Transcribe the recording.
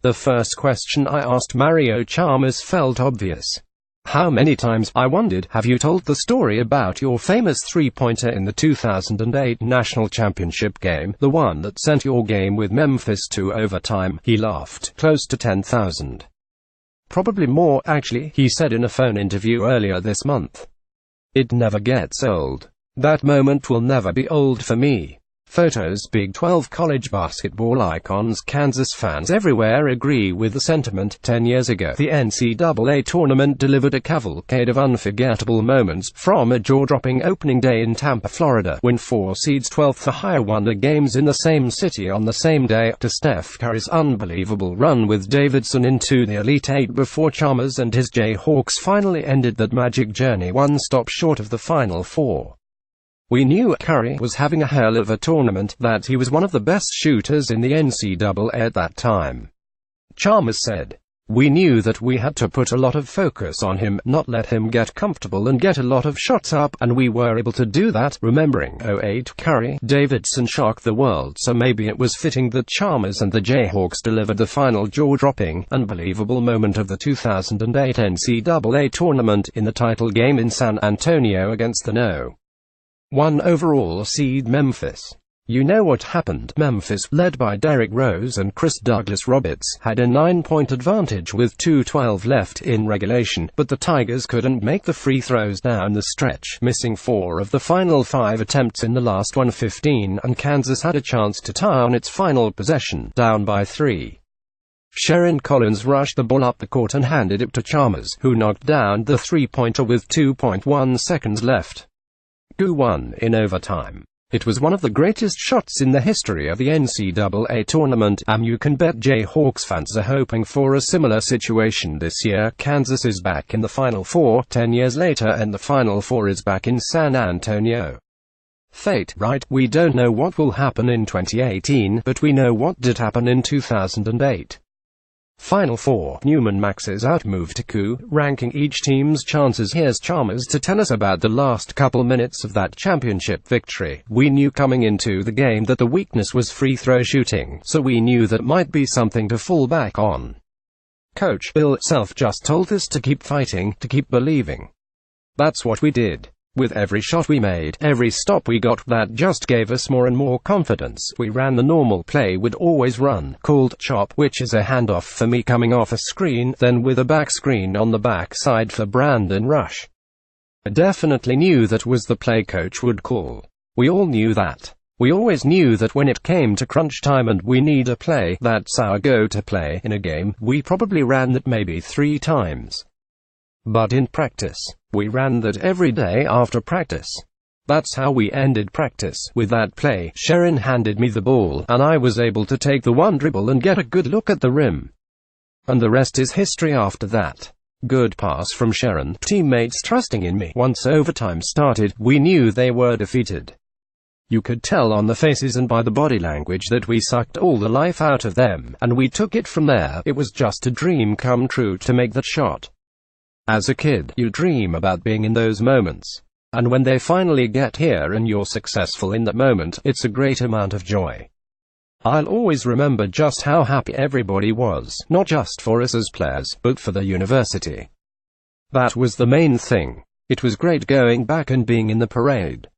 The first question I asked Mario Chalmers felt obvious. How many times, I wondered, have you told the story about your famous three-pointer in the 2008 National Championship game, the one that sent your game with Memphis to overtime? He laughed. Close to 10,000. Probably more, actually, he said in a phone interview earlier this month. It never gets old. That moment will never be old for me. Photos. Big 12 college basketball icons. Kansas fans everywhere agree with the sentiment. 10 years ago, the NCAA tournament delivered a cavalcade of unforgettable moments, from a jaw-dropping opening day in Tampa, Florida, when 4 seeds 12th or higher won the games in the same city on the same day, to Steph Curry's unbelievable run with Davidson into the Elite Eight before Chalmers and his Jayhawks finally ended that magic journey one stop short of the Final Four. We knew Curry was having a hell of a tournament, that he was one of the best shooters in the NCAA at that time. Chalmers said, "We knew that we had to put a lot of focus on him, not let him get comfortable and get a lot of shots up, and we were able to do that." Remembering '08 Curry, Davidson shocked the world, so maybe it was fitting that Chalmers and the Jayhawks delivered the final jaw-dropping, unbelievable moment of the 2008 NCAA tournament, in the title game in San Antonio against the No. 1 overall seed Memphis. You know what happened. Memphis, led by Derrick Rose and Chris Douglas-Roberts, had a 9-point advantage with 2:12 left in regulation, but the Tigers couldn't make the free throws down the stretch, missing 4 of the final 5 attempts in the last 1:15, and Kansas had a chance to tie on its final possession, down by 3. Sherron Collins rushed the ball up the court and handed it to Chalmers, who knocked down the three-pointer with 2.1 seconds left. Who won in overtime. It was one of the greatest shots in the history of the NCAA tournament, and you can bet Jayhawks fans are hoping for a similar situation this year. Kansas is back in the Final Four 10 years later, and the Final Four is back in San Antonio. Fate, right? We don't know what will happen in 2018, but we know what did happen in 2008. Final Four. Newman Max's outmove to coup, ranking each team's chances. Here's Chalmers to tell us about the last couple minutes of that championship victory. We knew coming into the game that the weakness was free throw shooting, so we knew that might be something to fall back on. Coach Bill Self just told us to keep fighting, to keep believing. That's what we did. With every shot we made, every stop we got, that just gave us more and more confidence. We ran the normal play we'd always run, called chop, which is a handoff for me coming off a screen, then with a back screen on the backside for Brandon Rush. I definitely knew that was the play coach would call. We all knew that. We always knew that when it came to crunch time and we need a play, that's our go-to play in a game, we probably ran that maybe 3 times. But in practice, we ran that every day after practice. That's how we ended practice, with that play. Sherron handed me the ball, and I was able to take the one dribble and get a good look at the rim. And the rest is history after that. Good pass from Sherron, teammates trusting in me. Once overtime started, we knew they were defeated. You could tell on the faces and by the body language that we sucked all the life out of them, and we took it from there. It was just a dream come true to make that shot. As a kid, you dream about being in those moments. And when they finally get here and you're successful in that moment, it's a great amount of joy. I'll always remember just how happy everybody was, not just for us as players, but for the university. That was the main thing. It was great going back and being in the parade.